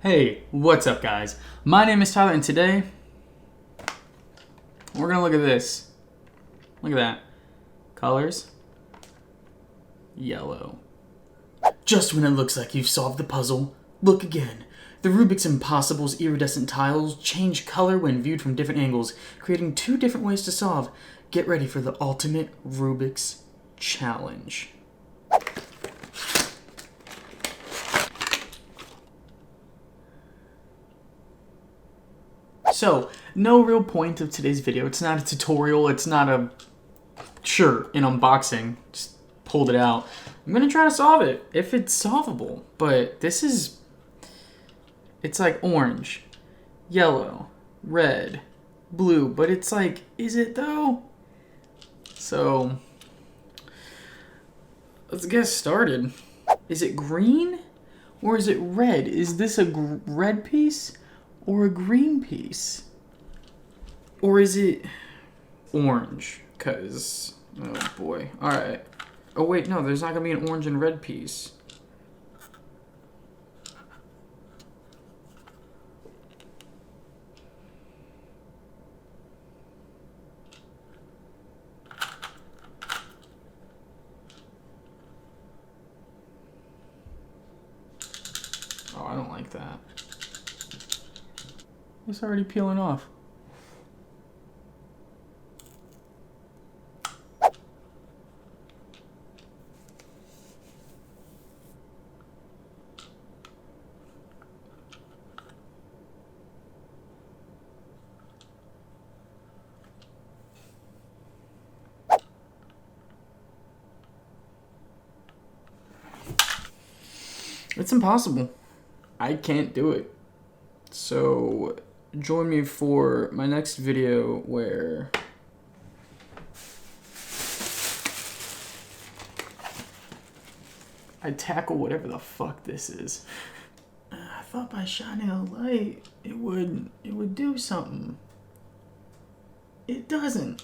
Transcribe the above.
Hey, what's up guys? My name is Tyler and today we're gonna look at this. Look at that. Colors. Yellow. Just when it looks like you've solved the puzzle, look again. The Rubik's Impossible's iridescent tiles change color when viewed from different angles, creating two different ways to solve. Get ready for the ultimate Rubik's challenge. So, no real point of today's video. It's not a tutorial. It's not an unboxing. Just pulled it out. I'm going to try to solve it, if it's solvable. But it's like orange, yellow, red, blue. But it's like, is it though? So, let's get started. Is it green or is it red? Is this a red piece? Or a green piece? Or is it orange? Cause, oh boy. Alright. Oh wait, no, there's not gonna be an orange and red piece. Oh, I don't like that. It's already peeling off. It's impossible. I can't do it. So join me for my next video where I tackle whatever the fuck this is. I thought by shining a light it would do something. It doesn't.